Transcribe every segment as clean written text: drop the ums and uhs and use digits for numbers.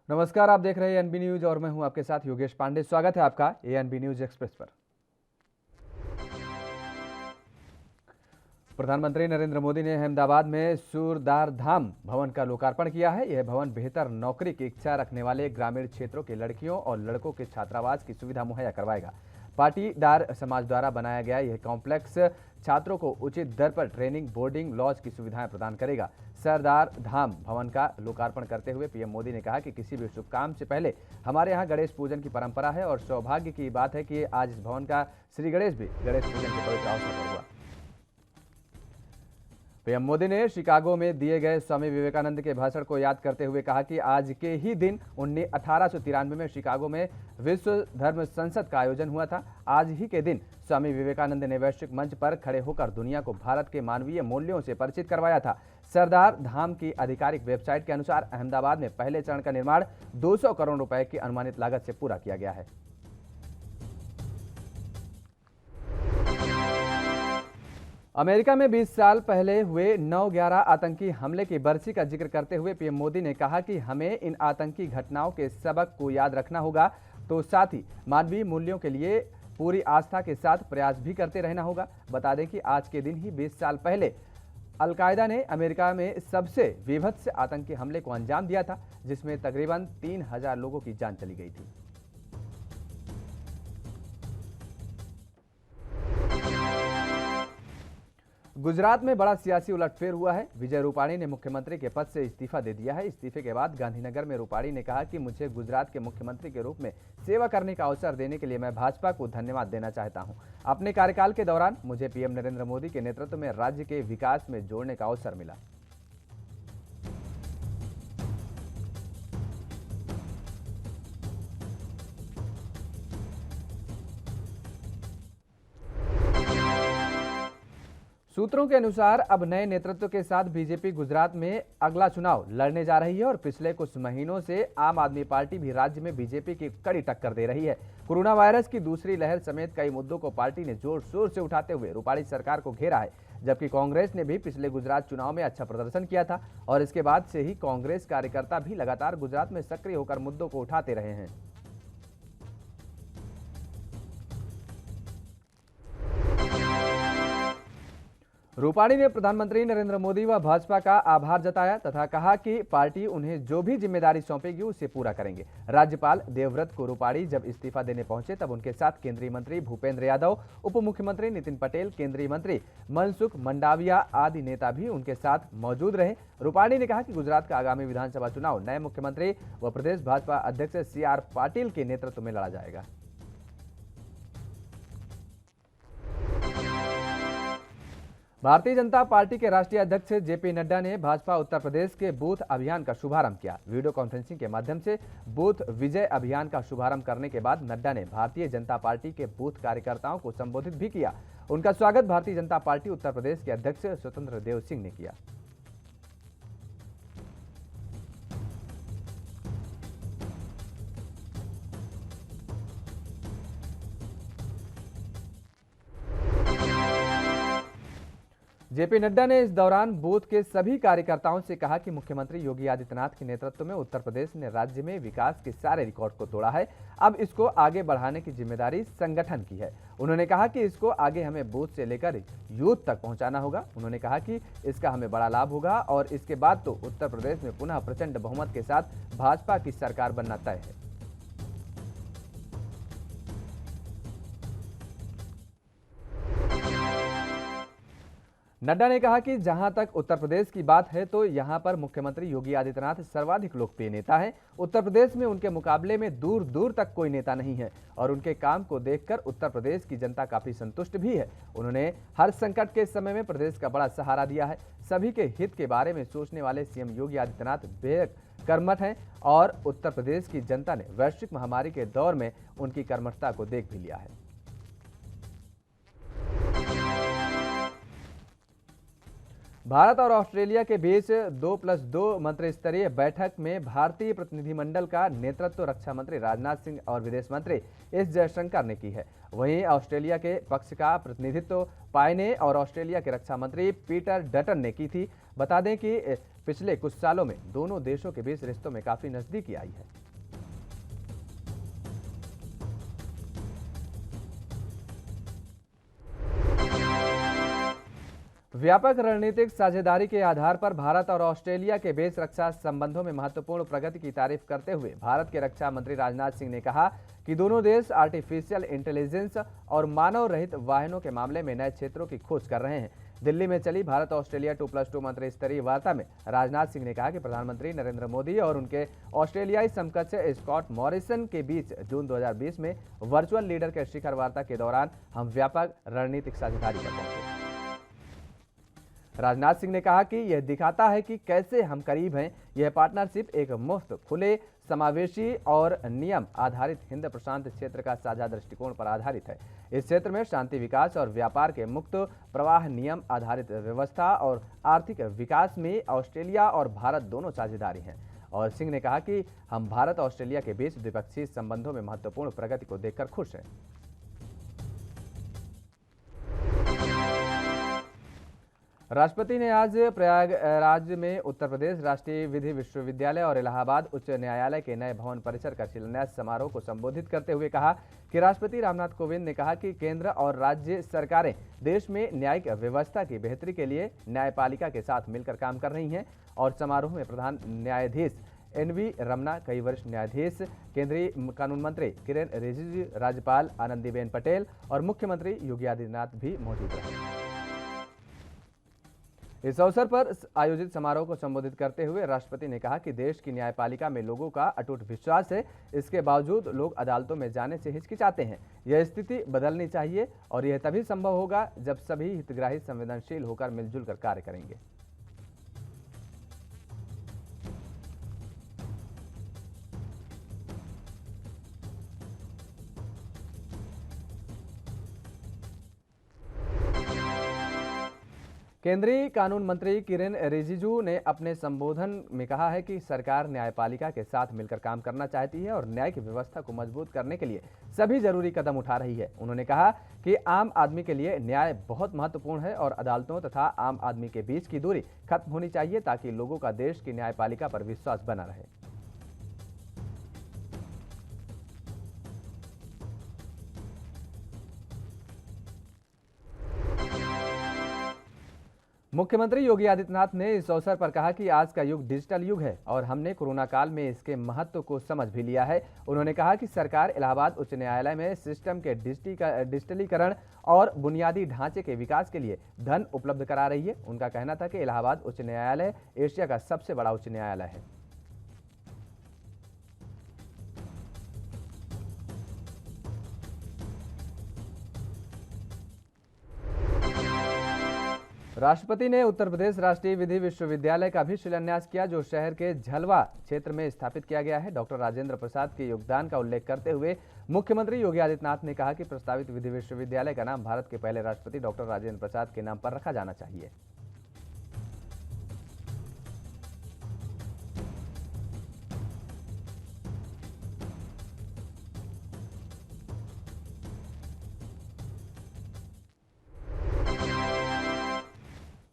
नमस्कार, आप देख रहे हैं एनबी न्यूज और मैं हूं आपके साथ योगेश पांडे। स्वागत है आपका एएनबी न्यूज एक्सप्रेस पर। प्रधानमंत्री नरेंद्र मोदी ने अहमदाबाद में सूरदार धाम भवन का लोकार्पण किया है। यह भवन बेहतर नौकरी की इच्छा रखने वाले ग्रामीण क्षेत्रों के लड़कियों और लड़कों के छात्रावास की सुविधा मुहैया करवाएगा। पाटीदार समाज द्वारा बनाया गया यह कॉम्प्लेक्स छात्रों को उचित दर पर ट्रेनिंग, बोर्डिंग, लॉज की सुविधाएं प्रदान करेगा। सरदार धाम भवन का लोकार्पण करते हुए पीएम मोदी ने कहा कि किसी भी शुभ काम से पहले हमारे यहाँ गणेश पूजन की परंपरा है और सौभाग्य की बात है कि आज इस भवन का श्री गणेश भी गणेश पूजन के पवित्र अवसर पर हुआ। पीएम मोदी ने शिकागो में दिए गए स्वामी विवेकानंद के भाषण को याद करते हुए कहा कि आज के ही दिन 1893 में शिकागो में विश्व धर्म संसद का आयोजन हुआ था। आज ही के दिन स्वामी विवेकानंद ने वैश्विक मंच पर खड़े होकर दुनिया को भारत के मानवीय मूल्यों से परिचित करवाया था। सरदार धाम की आधिकारिक वेबसाइट के अनुसार अहमदाबाद में पहले चरण का निर्माण 200 करोड़ रुपए की अनुमानित लागत से पूरा किया गया है। अमेरिका में 20 साल पहले हुए 9/11 आतंकी हमले की बरसी का जिक्र करते हुए पीएम मोदी ने कहा कि हमें इन आतंकी घटनाओं के सबक को याद रखना होगा, तो साथ ही मानवीय मूल्यों के लिए पूरी आस्था के साथ प्रयास भी करते रहना होगा। बता दें कि आज के दिन ही 20 साल पहले अलकायदा ने अमेरिका में सबसे विभत्स आतंकी हमले को अंजाम दिया था, जिसमें तकरीबन 3000 लोगों की जान चली गई थी। गुजरात में बड़ा सियासी उलटफेर हुआ है। विजय रूपाणी ने मुख्यमंत्री के पद से इस्तीफा दे दिया है। इस्तीफे के बाद गांधीनगर में रूपाणी ने कहा कि मुझे गुजरात के मुख्यमंत्री के रूप में सेवा करने का अवसर देने के लिए मैं भाजपा को धन्यवाद देना चाहता हूं। अपने कार्यकाल के दौरान मुझे पीएम नरेंद्र मोदी के नेतृत्व में राज्य के विकास में जोड़ने का अवसर मिला। सूत्रों के अनुसार अब नए नेतृत्व के साथ बीजेपी गुजरात में अगला चुनाव लड़ने जा रही है और पिछले कुछ महीनों से आम आदमी पार्टी भी राज्य में बीजेपी की कड़ी टक्कर दे रही है। कोरोना वायरस की दूसरी लहर समेत कई मुद्दों को पार्टी ने जोर शोर से उठाते हुए रूपाणी सरकार को घेरा है, जबकि कांग्रेस ने भी पिछले गुजरात चुनाव में अच्छा प्रदर्शन किया था और इसके बाद से ही कांग्रेस कार्यकर्ता भी लगातार गुजरात में सक्रिय होकर मुद्दों को उठाते रहे हैं। रूपाणी ने प्रधानमंत्री नरेंद्र मोदी व भाजपा का आभार जताया तथा कहा कि पार्टी उन्हें जो भी जिम्मेदारी सौंपेगी उसे पूरा करेंगे। राज्यपाल देवव्रत को रूपाणी जब इस्तीफा देने पहुंचे तब उनके साथ केंद्रीय मंत्री भूपेंद्र यादव, उप मुख्यमंत्री नितिन पटेल, केंद्रीय मंत्री मनसुख मंडाविया आदि नेता भी उनके साथ मौजूद रहे। रूपाणी ने कहा कि गुजरात का आगामी विधानसभा चुनाव नए मुख्यमंत्री व प्रदेश भाजपा अध्यक्ष CR पाटिल के नेतृत्व में लड़ा जाएगा। भारतीय जनता पार्टी के राष्ट्रीय अध्यक्ष JP नड्डा ने भाजपा उत्तर प्रदेश के बूथ अभियान का शुभारंभ किया। वीडियो कॉन्फ्रेंसिंग के माध्यम से बूथ विजय अभियान का शुभारंभ करने के बाद नड्डा ने भारतीय जनता पार्टी के बूथ कार्यकर्ताओं को संबोधित भी किया। उनका स्वागत भारतीय जनता पार्टी उत्तर प्रदेश के अध्यक्ष स्वतंत्र देव सिंह ने किया। JP नड्डा ने इस दौरान बूथ के सभी कार्यकर्ताओं से कहा कि मुख्यमंत्री योगी आदित्यनाथ के नेतृत्व में उत्तर प्रदेश ने राज्य में विकास के सारे रिकॉर्ड को तोड़ा है। अब इसको आगे बढ़ाने की जिम्मेदारी संगठन की है। उन्होंने कहा कि इसको आगे हमें बूथ से लेकर यूथ तक पहुंचाना होगा। उन्होंने कहा कि इसका हमें बड़ा लाभ होगा और इसके बाद तो उत्तर प्रदेश में पुनः प्रचंड बहुमत के साथ भाजपा की सरकार बनना तय है। नड्डा ने कहा कि जहां तक उत्तर प्रदेश की बात है तो यहां पर मुख्यमंत्री योगी आदित्यनाथ सर्वाधिक लोकप्रिय नेता हैं। उत्तर प्रदेश में उनके मुकाबले में दूर दूर तक कोई नेता नहीं है और उनके काम को देखकर उत्तर प्रदेश की जनता काफी संतुष्ट भी है। उन्होंने हर संकट के समय में प्रदेश का बड़ा सहारा दिया है। सभी के हित के बारे में सोचने वाले CM योगी आदित्यनाथ बेहद कर्मठ हैं और उत्तर प्रदेश की जनता ने वैश्विक महामारी के दौर में उनकी कर्मठता को देख भी लिया है। भारत और ऑस्ट्रेलिया के बीच 2+2 मंत्रिस्तरीय बैठक में भारतीय प्रतिनिधिमंडल का नेतृत्व रक्षा मंत्री राजनाथ सिंह और विदेश मंत्री एस जयशंकर ने की है। वहीं ऑस्ट्रेलिया के पक्ष का प्रतिनिधित्व पायने और ऑस्ट्रेलिया के रक्षा मंत्री पीटर डटन ने की थी। बता दें कि पिछले कुछ सालों में दोनों देशों के बीच रिश्तों में काफी नजदीकी आई है। व्यापक रणनीतिक साझेदारी के आधार पर भारत और ऑस्ट्रेलिया के बीच रक्षा संबंधों में महत्वपूर्ण प्रगति की तारीफ करते हुए भारत के रक्षा मंत्री राजनाथ सिंह ने कहा कि दोनों देश आर्टिफिशियल इंटेलिजेंस और मानव रहित वाहनों के मामले में नए क्षेत्रों की खोज कर रहे हैं। दिल्ली में चली भारत ऑस्ट्रेलिया 2+2 मंत्री स्तरीय वार्ता में राजनाथ सिंह ने कहा कि प्रधानमंत्री नरेंद्र मोदी और उनके ऑस्ट्रेलियाई समकक्ष स्कॉट मॉरिसन के बीच जून 2020 में वर्चुअल लीडर के शिखर वार्ता के दौरान हम व्यापक रणनीतिक साझेदारी पर पहुंचे। राजनाथ सिंह ने कहा कि यह दिखाता है कि कैसे हम करीब हैं। यह पार्टनरशिप एक मुफ्त, खुले, समावेशी और नियम आधारित हिंद प्रशांत क्षेत्र का साझा दृष्टिकोण पर आधारित है। इस क्षेत्र में शांति, विकास और व्यापार के मुक्त प्रवाह, नियम आधारित व्यवस्था और आर्थिक विकास में ऑस्ट्रेलिया और भारत दोनों साझेदारी हैं। और सिंह ने कहा कि हम भारत ऑस्ट्रेलिया के बीच द्विपक्षीय संबंधों में महत्वपूर्ण प्रगति को देखकर खुश हैं। राष्ट्रपति ने आज प्रयागराज में उत्तर प्रदेश राष्ट्रीय विधि विश्वविद्यालय और इलाहाबाद उच्च न्यायालय के नए भवन परिसर का शिलान्यास समारोह को संबोधित करते हुए कहा कि राष्ट्रपति रामनाथ कोविंद ने कहा कि केंद्र और राज्य सरकारें देश में न्यायिक व्यवस्था की बेहतरी के लिए न्यायपालिका के साथ मिलकर काम कर रही हैं। और समारोह में प्रधान न्यायाधीश NV रमना, कई वरिष्ठ न्यायाधीश, केंद्रीय कानून मंत्री किरेन रिजिजू, राज्यपाल आनंदीबेन पटेल और मुख्यमंत्री योगी आदित्यनाथ भी मौजूद रहे। इस अवसर पर आयोजित समारोह को संबोधित करते हुए राष्ट्रपति ने कहा कि देश की न्यायपालिका में लोगों का अटूट विश्वास है। इसके बावजूद लोग अदालतों में जाने से हिचकिचाते हैं। यह स्थिति बदलनी चाहिए और यह तभी संभव होगा जब सभी हितग्राही संवेदनशील होकर मिलजुल कर कार्य करेंगे। केंद्रीय कानून मंत्री किरेन रिजिजू ने अपने संबोधन में कहा है कि सरकार न्यायपालिका के साथ मिलकर काम करना चाहती है और न्यायिक व्यवस्था को मजबूत करने के लिए सभी जरूरी कदम उठा रही है। उन्होंने कहा कि आम आदमी के लिए न्याय बहुत महत्वपूर्ण है और अदालतों तथा आम आदमी के बीच की दूरी खत्म होनी चाहिए ताकि लोगों का देश की न्यायपालिका पर विश्वास बना रहे। मुख्यमंत्री योगी आदित्यनाथ ने इस अवसर पर कहा कि आज का युग डिजिटल युग है और हमने कोरोना काल में इसके महत्व को समझ भी लिया है। उन्होंने कहा कि सरकार इलाहाबाद उच्च न्यायालय में सिस्टम के डिजिटलीकरण और बुनियादी ढांचे के विकास के लिए धन उपलब्ध करा रही है। उनका कहना था कि इलाहाबाद उच्च न्यायालय एशिया का सबसे बड़ा उच्च न्यायालय है। राष्ट्रपति ने उत्तर प्रदेश राष्ट्रीय विधि विश्वविद्यालय का भी शिलान्यास किया, जो शहर के झलवा क्षेत्र में स्थापित किया गया है। डॉक्टर राजेंद्र प्रसाद के योगदान का उल्लेख करते हुए मुख्यमंत्री योगी आदित्यनाथ ने कहा कि प्रस्तावित विधि विश्वविद्यालय का नाम भारत के पहले राष्ट्रपति डॉक्टर राजेंद्र प्रसाद के नाम पर रखा जाना चाहिए।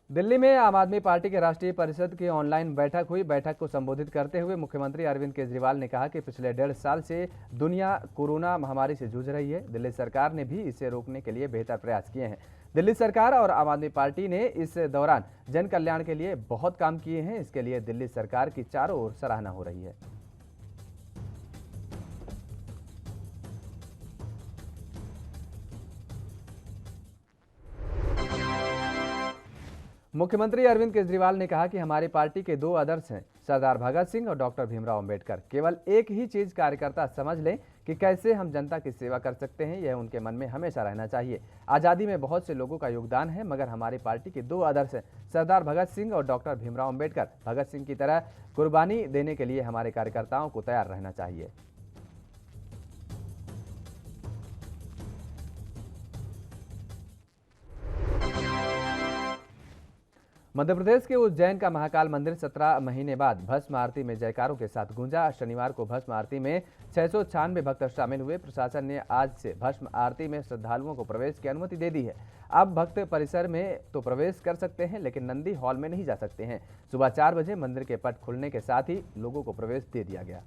दिल्ली में आम आदमी पार्टी के राष्ट्रीय परिषद की ऑनलाइन बैठक हुई। बैठक को संबोधित करते हुए मुख्यमंत्री अरविंद केजरीवाल ने कहा कि पिछले 1.5 साल से दुनिया कोरोना महामारी से जूझ रही है। दिल्ली सरकार ने भी इसे रोकने के लिए बेहतर प्रयास किए हैं। दिल्ली सरकार और आम आदमी पार्टी ने इस दौरान जन कल्याण के लिए बहुत काम किए हैं। इसके लिए दिल्ली सरकार की चारों ओर सराहना हो रही है। मुख्यमंत्री अरविंद केजरीवाल ने कहा कि हमारी पार्टी के 2 आदर्श हैं, सरदार भगत सिंह और डॉक्टर भीमराव अंबेडकर। केवल एक ही चीज कार्यकर्ता समझ लें कि कैसे हम जनता की सेवा कर सकते हैं, यह उनके मन में हमेशा रहना चाहिए। आज़ादी में बहुत से लोगों का योगदान है, मगर हमारी पार्टी के 2 आदर्श हैं, सरदार भगत सिंह और डॉक्टर भीमराव अंबेडकर। भगत सिंह की तरह कुर्बानी देने के लिए हमारे कार्यकर्ताओं को तैयार रहना चाहिए। मध्य प्रदेश के उज्जैन का महाकाल मंदिर 17 महीने बाद भस्म आरती में जयकारों के साथ गूंजा। शनिवार को भस्म आरती में 696 भक्त शामिल हुए। प्रशासन ने आज से भस्म आरती में श्रद्धालुओं को प्रवेश की अनुमति दे दी है। अब भक्त परिसर में तो प्रवेश कर सकते हैं, लेकिन नंदी हॉल में नहीं जा सकते हैं। सुबह 4 बजे मंदिर के पट खुलने के साथ ही लोगों को प्रवेश दे दिया गया।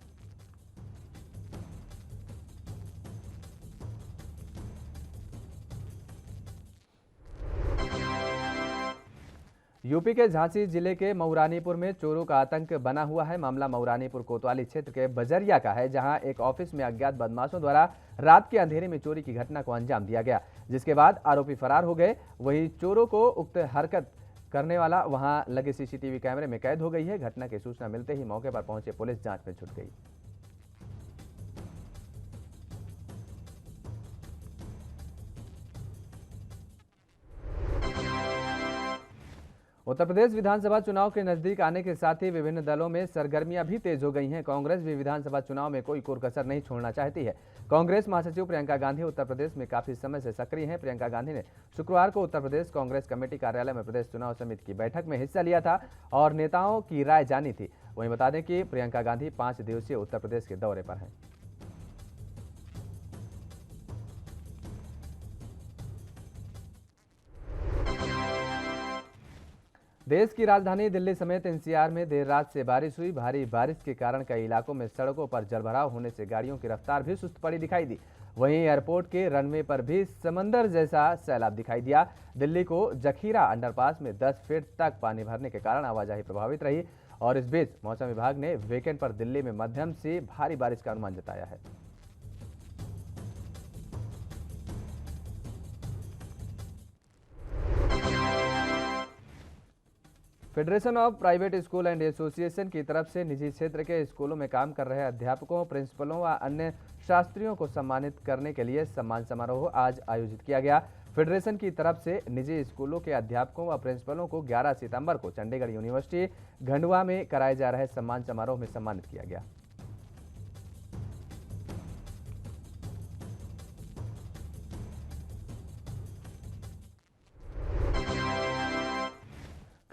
यूपी के झांसी जिले के मऊरानीपुर में चोरों का आतंक बना हुआ है। मामला मऊरानीपुर कोतवाली क्षेत्र के बजरिया का है, जहां एक ऑफिस में अज्ञात बदमाशों द्वारा रात के अंधेरे में चोरी की घटना को अंजाम दिया गया, जिसके बाद आरोपी फरार हो गए। वहीं चोरों को उक्त हरकत करने वाला वहां लगे सीसीटीवी कैमरे में कैद हो गई है। घटना की सूचना मिलते ही मौके पर पहुंचे पुलिस जांच में जुट गई। उत्तर प्रदेश विधानसभा चुनाव के नजदीक आने के साथ ही विभिन्न दलों में सरगर्मियां भी तेज हो गई हैं। कांग्रेस भी विधानसभा चुनाव में कोई कोर कसर नहीं छोड़ना चाहती है। कांग्रेस महासचिव प्रियंका गांधी उत्तर प्रदेश में काफी समय से सक्रिय हैं। प्रियंका गांधी ने शुक्रवार को उत्तर प्रदेश कांग्रेस कमेटी कार्यालय में प्रदेश चुनाव समिति की बैठक में हिस्सा लिया था और नेताओं की राय जानी थी। वहीं बता दें कि प्रियंका गांधी 5 दिवसीय उत्तर प्रदेश के दौरे पर हैं। देश की राजधानी दिल्ली समेत एनसीआर में देर रात से बारिश हुई। भारी बारिश के कारण कई इलाकों में सड़कों पर जलभराव होने से गाड़ियों की रफ्तार भी सुस्त पड़ी दिखाई दी। वहीं एयरपोर्ट के रनवे पर भी समंदर जैसा सैलाब दिखाई दिया। दिल्ली को जखीरा अंडरपास में 10 फीट तक पानी भरने के कारण आवाजाही प्रभावित रही और इस बीच मौसम विभाग ने वीकेंड पर दिल्ली में मध्यम से भारी बारिश का अनुमान जताया है। Federation of private school and association की तरफ से निजी क्षेत्र के स्कूलों में काम कर रहे अध्यापकों, प्रिंसिपलों व अन्य शास्त्रियों को सम्मानित करने के लिए सम्मान समारोह आज आयोजित किया गया। फेडरेशन की तरफ से निजी स्कूलों के अध्यापकों व प्रिंसिपलों को 11 सितंबर को चंडीगढ़ यूनिवर्सिटी खंडवा में कराए जा रहे सम्मान समारोह में सम्मानित किया गया।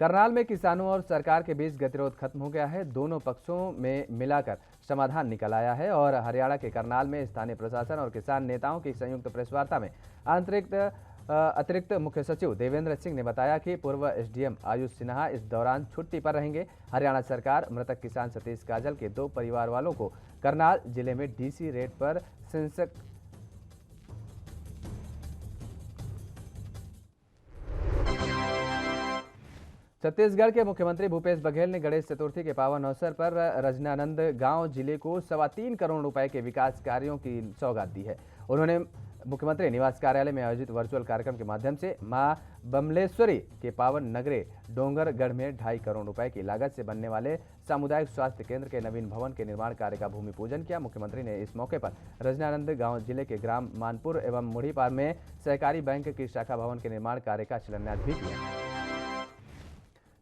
करनाल में किसानों और सरकार के बीच गतिरोध खत्म हो गया है। दोनों पक्षों में मिलाकर समाधान निकल आया है और हरियाणा के करनाल में स्थानीय प्रशासन और किसान नेताओं की संयुक्त प्रेस वार्ता में अतिरिक्त मुख्य सचिव देवेंद्र सिंह ने बताया कि पूर्व एसडीएम आयुष सिन्हा इस दौरान छुट्टी पर रहेंगे। हरियाणा सरकार मृतक किसान सतीश काजल के 2 परिवार वालों को करनाल जिले में डीसी रेट पर सेंसक छत्तीसगढ़ के मुख्यमंत्री भूपेश बघेल ने गणेश चतुर्थी के पावन अवसर पर रजनानंद गांव जिले को 3.25 करोड़ रुपए के विकास कार्यों की सौगात दी है। उन्होंने मुख्यमंत्री निवास कार्यालय में आयोजित वर्चुअल कार्यक्रम के माध्यम से मां बमलेश्वरी के पावन नगरे डोंगरगढ़ में 2.5 करोड़ रुपए की लागत से बनने वाले सामुदायिक स्वास्थ्य केंद्र के नवीन भवन के निर्माण कार्य का भूमि पूजन किया। मुख्यमंत्री ने इस मौके पर रजनानंद गांव जिले के ग्राम मानपुर एवं मुढ़ीपार में सहकारी बैंक की शाखा भवन के निर्माण कार्य का शिलान्यास भी किया।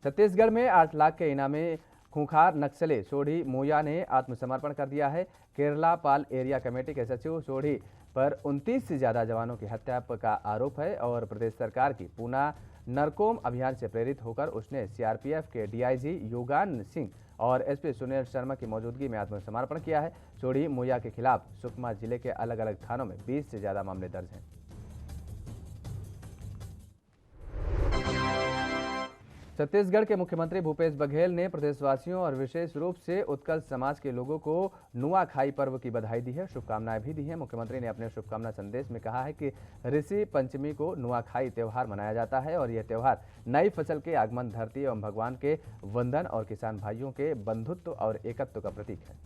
छत्तीसगढ़ में 8 लाख के इनामी खूंखार नक्सली सोढ़ी मोया ने आत्मसमर्पण कर दिया है। केरला पाल एरिया कमेटी के सचिव सोढ़ी पर 29 से ज्यादा जवानों की हत्या का आरोप है और प्रदेश सरकार की पूना नरकोम अभियान से प्रेरित होकर उसने सीआरपीएफ के डीआईजी योगान सिंह और एसपी सुनील शर्मा की मौजूदगी में आत्मसमर्पण किया है। सोढ़ी मोया के खिलाफ सुकमा जिले के अलग अलग थानों में 20 से ज्यादा मामले दर्ज हैं। छत्तीसगढ़ के मुख्यमंत्री भूपेश बघेल ने प्रदेशवासियों और विशेष रूप से उत्कल समाज के लोगों को नुआखाई पर्व की बधाई दी है, शुभकामनाएं भी दी हैं। मुख्यमंत्री ने अपने शुभकामना संदेश में कहा है कि ऋषि पंचमी को नुआखाई त्यौहार मनाया जाता है और यह त्यौहार नई फसल के आगमन, धरती एवं भगवान के वंदन और किसान भाइयों के बंधुत्व और एकत्व का प्रतीक है।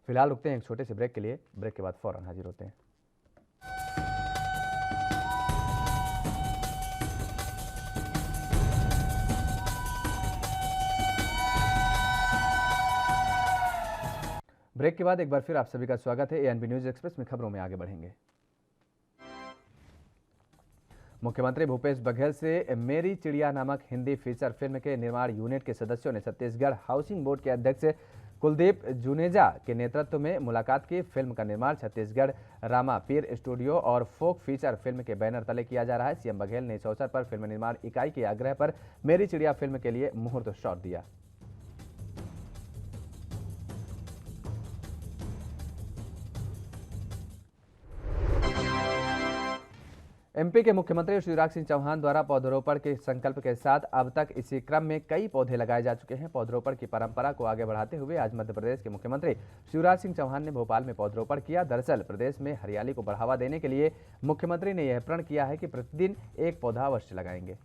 फिलहाल रुकते हैं एक छोटे से ब्रेक के लिए। ब्रेक के बाद फौरन हाजिर होते हैं। ब्रेक के बाद एक बार फिर आप सभी का स्वागत है। एएनबी न्यूज एक्सप्रेस में खबरों में आगे बढ़ेंगे। मुख्यमंत्री भूपेश बघेल से मेरी चिड़िया नामक हिंदी फीचर फिल्म के निर्माण यूनिट के सदस्यों ने छत्तीसगढ़ हाउसिंग बोर्ड के अध्यक्ष कुलदीप जुनेजा के नेतृत्व में मुलाकात की। फिल्म का निर्माण छत्तीसगढ़ रामा पीर स्टूडियो और फोक फीचर फिल्म के बैनर तले किया जा रहा है। सीएम बघेल ने इस अवसर पर फिल्म निर्माण इकाई के आग्रह पर मेरी चिड़िया फिल्म के लिए मुहूर्त शॉट दिया। एमपी के मुख्यमंत्री शिवराज सिंह चौहान द्वारा पौधरोपण के संकल्प के साथ अब तक इसी क्रम में कई पौधे लगाए जा चुके हैं। पौधरोपण की परंपरा को आगे बढ़ाते हुए आज मध्य प्रदेश के मुख्यमंत्री शिवराज सिंह चौहान ने भोपाल में पौधरोपण किया। दरअसल प्रदेश में हरियाली को बढ़ावा देने के लिए मुख्यमंत्री ने यह प्रण किया है कि प्रतिदिन एक पौधा अवश्य लगाएंगे।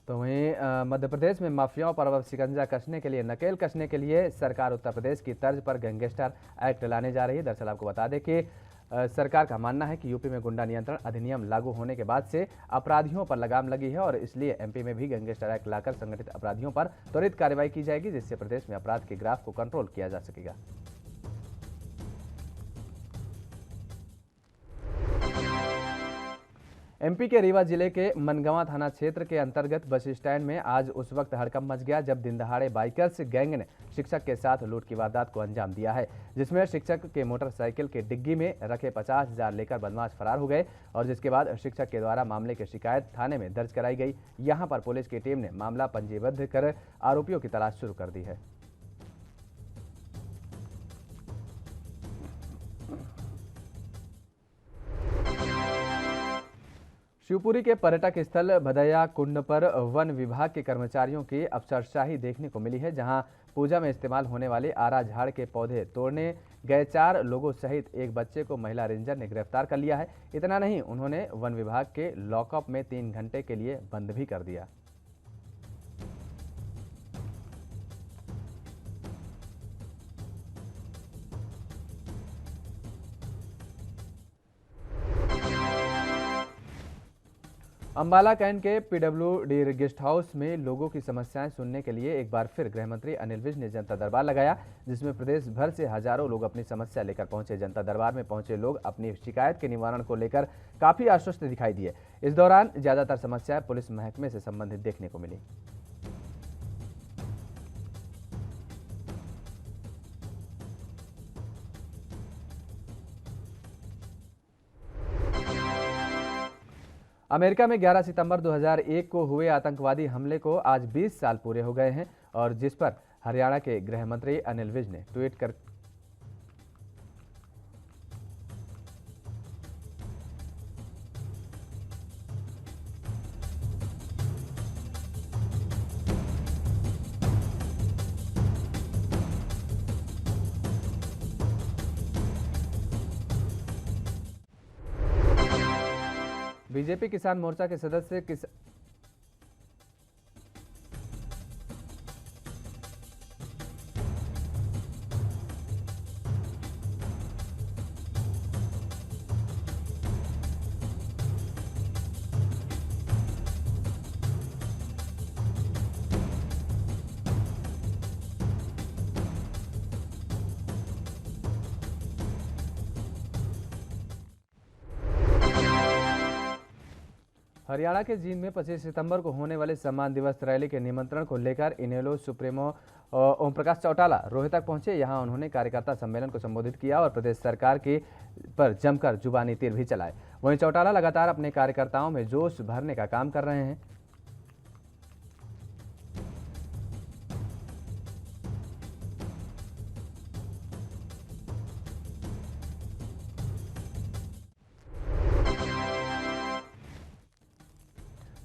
तो वहीं मध्य प्रदेश में माफियाओं पर अब शिकंजा कसने के लिए, नकेल कसने के लिए सरकार उत्तर प्रदेश की तर्ज पर गैंगस्टर एक्ट लाने जा रही है। दरअसल आपको बता दें कि सरकार का मानना है कि यूपी में गुंडा नियंत्रण अधिनियम लागू होने के बाद से अपराधियों पर लगाम लगी है और इसलिए एमपी में भी गैंगस्टर एक्ट लाकर संगठित अपराधियों पर त्वरित कार्रवाई की जाएगी, जिससे प्रदेश में अपराध के ग्राफ को कंट्रोल किया जा सकेगा। एमपी के रीवा जिले के मनगंवा थाना क्षेत्र के अंतर्गत बस स्टैंड में आज उस वक्त हड़कंप मच गया जब दिन दहाड़े बाइकर्स गैंग ने शिक्षक के साथ लूट की वारदात को अंजाम दिया है, जिसमें शिक्षक के मोटरसाइकिल के डिग्गी में रखे 50,000 लेकर बदमाश फरार हो गए और जिसके बाद शिक्षक के द्वारा मामले की शिकायत थाने में दर्ज कराई गई। यहां पर पुलिस की टीम ने मामला पंजीबद्ध कर आरोपियों की तलाश शुरू कर दी है। शिवपुरी के पर्यटक स्थल भदैया कुंड पर वन विभाग के कर्मचारियों की अफसरशाही देखने को मिली है, जहां पूजा में इस्तेमाल होने वाले आरा झाड़ के पौधे तोड़ने गए 4 लोगों सहित एक बच्चे को महिला रेंजर ने गिरफ्तार कर लिया है। इतना नहीं, उन्होंने वन विभाग के लॉकअप में 3 घंटे के लिए बंद भी कर दिया। अंबाला कैंट के पीडब्ल्यूडी गेस्ट हाउस में लोगों की समस्याएं सुनने के लिए एक बार फिर गृह मंत्री अनिल विज ने जनता दरबार लगाया, जिसमें प्रदेश भर से हजारों लोग अपनी समस्या लेकर पहुंचे। जनता दरबार में पहुंचे लोग अपनी शिकायत के निवारण को लेकर काफी आश्वस्त दिखाई दिए। इस दौरान ज्यादातर समस्याएं पुलिस महकमे से संबंधित देखने को मिली। अमेरिका में 11 सितंबर 2001 को हुए आतंकवादी हमले को आज 20 साल पूरे हो गए हैं और जिस पर हरियाणा के गृह मंत्री अनिल विज ने ट्वीट कर बीजेपी किसान मोर्चा के सदस्य हरियाणा के जींद में 25 सितंबर को होने वाले सम्मान दिवस रैली के निमंत्रण को लेकर इनेलो सुप्रीमो ओम प्रकाश चौटाला रोहतक पहुंचे। यहां उन्होंने कार्यकर्ता सम्मेलन को संबोधित किया और प्रदेश सरकार की पर जमकर जुबानी तीर भी चलाए। वहीं चौटाला लगातार अपने कार्यकर्ताओं में जोश भरने का काम कर रहे हैं।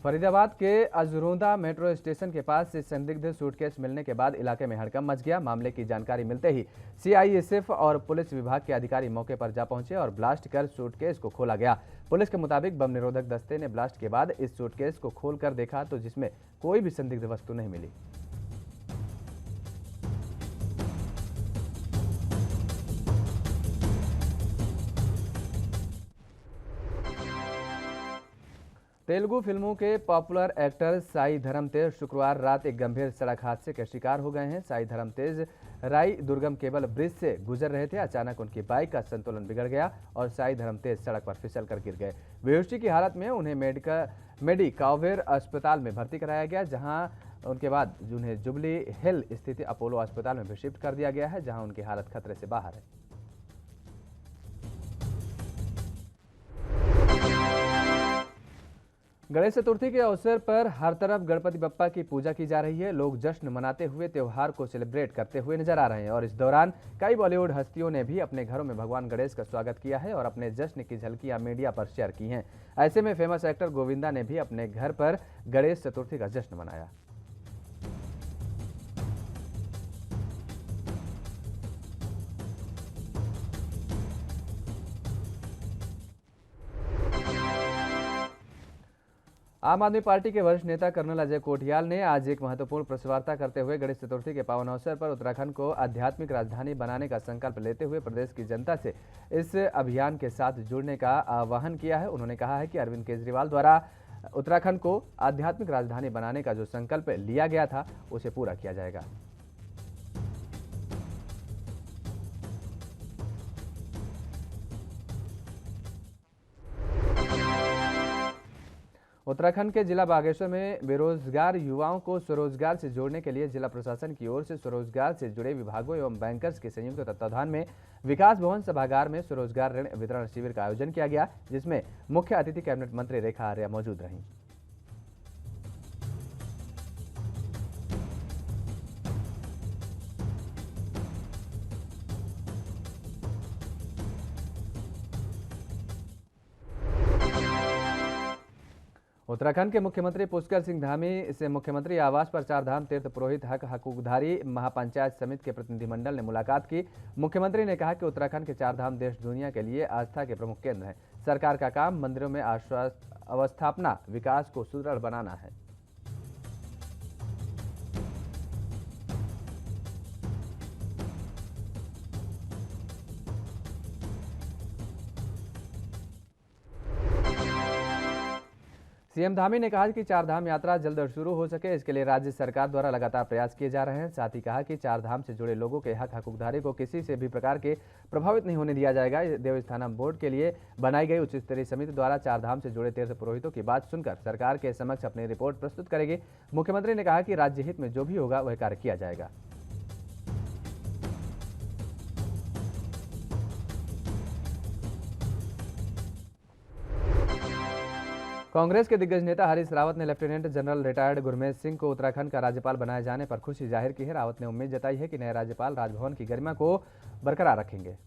फरीदाबाद के अजरोंदा मेट्रो स्टेशन के पास से संदिग्ध सूटकेस मिलने के बाद इलाके में हड़कंप मच गया। मामले की जानकारी मिलते ही सीआईएसएफ और पुलिस विभाग के अधिकारी मौके पर जा पहुंचे और ब्लास्ट कर सूटकेस को खोला गया। पुलिस के मुताबिक बम निरोधक दस्ते ने ब्लास्ट के बाद इस सूटकेस को खोलकर देखा तो जिसमें कोई भी संदिग्ध वस्तु नहीं मिली। तेलुगु फिल्मों के पॉपुलर एक्टर साई धर्म तेज शुक्रवार रात एक गंभीर सड़क हादसे के शिकार हो गए हैं। साई धर्म तेज राई दुर्गम केबल ब्रिज से गुजर रहे थे। अचानक उनकी बाइक का संतुलन बिगड़ गया और साई धर्म तेज सड़क पर फिसल कर गिर गए। बेहोशी की हालत में उन्हें मेडिकावेर अस्पताल में भर्ती कराया गया, जहां उनके बाद उन्हें जुबली हिल स्थित अपोलो अस्पताल में भी शिफ्ट कर दिया गया है, जहां उनकी हालत खतरे से बाहर है। गणेश चतुर्थी के अवसर पर हर तरफ गणपति बप्पा की पूजा की जा रही है। लोग जश्न मनाते हुए त्योहार को सेलिब्रेट करते हुए नजर आ रहे हैं और इस दौरान कई बॉलीवुड हस्तियों ने भी अपने घरों में भगवान गणेश का स्वागत किया है और अपने जश्न की झलकियां मीडिया पर शेयर की हैं। ऐसे में फेमस एक्टर गोविंदा ने भी अपने घर पर गणेश चतुर्थी का जश्न मनाया। आम आदमी पार्टी के वरिष्ठ नेता कर्नल अजय कोठियाल ने आज एक महत्वपूर्ण प्रेस वार्ता करते हुए गणेश चतुर्थी के पावन अवसर पर उत्तराखंड को आध्यात्मिक राजधानी बनाने का संकल्प लेते हुए प्रदेश की जनता से इस अभियान के साथ जुड़ने का आह्वान किया है। उन्होंने कहा है कि अरविंद केजरीवाल द्वारा उत्तराखंड को आध्यात्मिक राजधानी बनाने का जो संकल्प लिया गया था उसे पूरा किया जाएगा। उत्तराखंड के जिला बागेश्वर में बेरोजगार युवाओं को स्वरोजगार से जोड़ने के लिए जिला प्रशासन की ओर से स्वरोजगार से जुड़े विभागों एवं बैंकर्स के संयुक्त तत्वावधान में विकास भवन सभागार में स्वरोजगार ऋण वितरण शिविर का आयोजन किया गया, जिसमें मुख्य अतिथि कैबिनेट मंत्री रेखा आर्या मौजूद रहीं। उत्तराखंड के मुख्यमंत्री पुष्कर सिंह धामी से मुख्यमंत्री आवास पर चारधाम तीर्थ पुरोहित हकूकधारी महापंचायत समिति के प्रतिनिधिमंडल ने मुलाकात की। मुख्यमंत्री ने कहा कि उत्तराखंड के चारधाम देश दुनिया के लिए आस्था के प्रमुख केंद्र हैं। सरकार का काम मंदिरों में अवस्थापना विकास को सुदृढ़ बनाना है। सीएम धामी ने कहा कि चारधाम यात्रा जल्द शुरू हो सके, इसके लिए राज्य सरकार द्वारा लगातार प्रयास किए जा रहे हैं। साथ ही कहा कि चारधाम से जुड़े लोगों के हकूकधारी को किसी से भी प्रकार के प्रभावित नहीं होने दिया जाएगा। देवस्थानम बोर्ड के लिए बनाई गई उच्च स्तरीय समिति द्वारा चारधाम से जुड़े तीर्थ पुरोहितों की बात सुनकर सरकार के समक्ष अपनी रिपोर्ट प्रस्तुत करेगी। मुख्यमंत्री ने कहा कि राज्य हित में जो भी होगा वह कार्य किया जाएगा। कांग्रेस के दिग्गज नेता हरीश रावत ने lieutenant general retired Gurmej Singh को उत्तराखंड का राज्यपाल बनाए जाने पर खुशी जाहिर की है। रावत ने उम्मीद जताई है कि नए राज्यपाल राजभवन की गरिमा को बरकरार रखेंगे।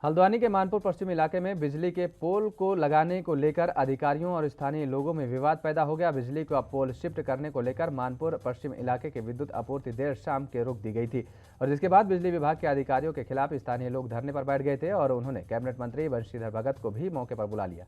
हल्द्वानी के मानपुर पश्चिम इलाके में बिजली के पोल को लगाने को लेकर अधिकारियों और स्थानीय लोगों में विवाद पैदा हो गया। बिजली को अब पोल शिफ्ट करने को लेकर मानपुर पश्चिम इलाके के विद्युत आपूर्ति देर शाम के रोक दी गई थी और जिसके बाद बिजली विभाग के अधिकारियों के खिलाफ स्थानीय लोग धरने पर बैठ गए थे और उन्होंने कैबिनेट मंत्री बंशीधर भगत को भी मौके पर बुला लिया।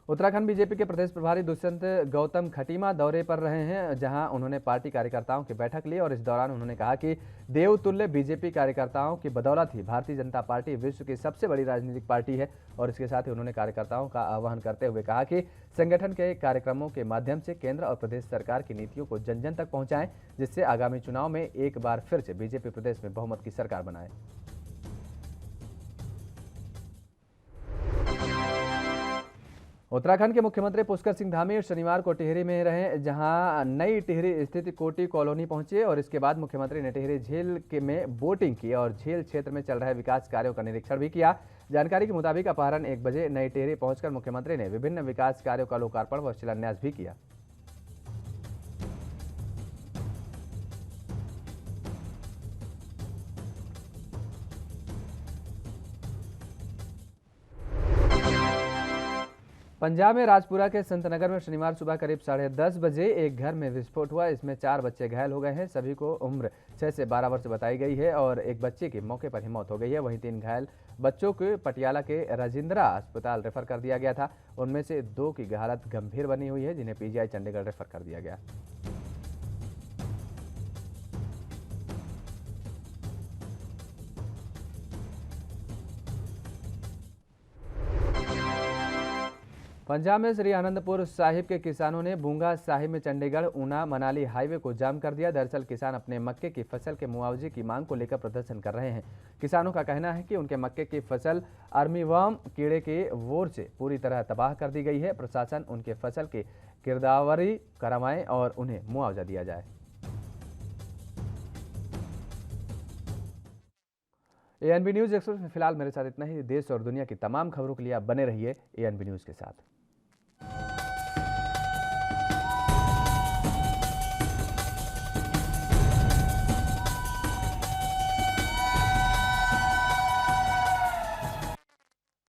उत्तराखंड बीजेपी के प्रदेश प्रभारी दुष्यंत गौतम खटीमा दौरे पर रहे हैं, जहां उन्होंने पार्टी कार्यकर्ताओं की बैठक ली और इस दौरान उन्होंने कहा कि देवतुल्य बीजेपी कार्यकर्ताओं की बदौलत ही भारतीय जनता पार्टी विश्व की सबसे बड़ी राजनीतिक पार्टी है। और इसके साथ ही उन्होंने कार्यकर्ताओं का आह्वान करते हुए कहा कि संगठन के कार्यक्रमों के माध्यम से केंद्र और प्रदेश सरकार की नीतियों को जन जन तक पहुंचाएं, जिससे आगामी चुनाव में एक बार फिर से बीजेपी प्रदेश में बहुमत की सरकार बनाए। उत्तराखंड के मुख्यमंत्री पुष्कर सिंह धामी शनिवार को टिहरी में रहे, जहां नई टिहरी स्थित कोटी कॉलोनी पहुंचे और इसके बाद मुख्यमंत्री ने टिहरी झील में बोटिंग की और झील क्षेत्र में चल रहे विकास कार्यों का निरीक्षण भी किया। जानकारी के मुताबिक अपराह्न 1 बजे नई टिहरी पहुंचकर मुख्यमंत्री ने विभिन्न विकास कार्यों का लोकार्पण व शिलान्यास भी किया। पंजाब में राजपुरा के संतनगर में शनिवार सुबह करीब 10:30 बजे एक घर में विस्फोट हुआ। इसमें 4 बच्चे घायल हो गए हैं। सभी को उम्र 6 से 12 वर्ष बताई गई है और एक बच्चे की मौके पर ही मौत हो गई है। वहीं 3 घायल बच्चों को पटियाला के राजिंद्रा अस्पताल रेफर कर दिया गया था। उनमें से 2 की हालत गंभीर बनी हुई है, जिन्हें पीजीआई चंडीगढ़ रेफर कर दिया गया। पंजाब में श्री आनंदपुर साहिब के किसानों ने बूंगा साहिब में चंडीगढ़ ऊना मनाली हाईवे को जाम कर दिया। दरअसल किसान अपने मक्के की फसल के मुआवजे की मांग को लेकर प्रदर्शन कर रहे हैं। किसानों का कहना है कि उनके मक्के की फसल आर्मीवर्म कीड़े के वोर से पूरी तरह तबाह कर दी गई है। प्रशासन उनके फसल की गिरदावरी करवाएं और उन्हें मुआवजा दिया जाए। एएनबी न्यूज़ एक्सप्रेस में फिलहाल मेरे साथ इतना ही। देश और दुनिया की तमाम खबरों के लिए आप बने रहिए एएनबी न्यूज़ के साथ।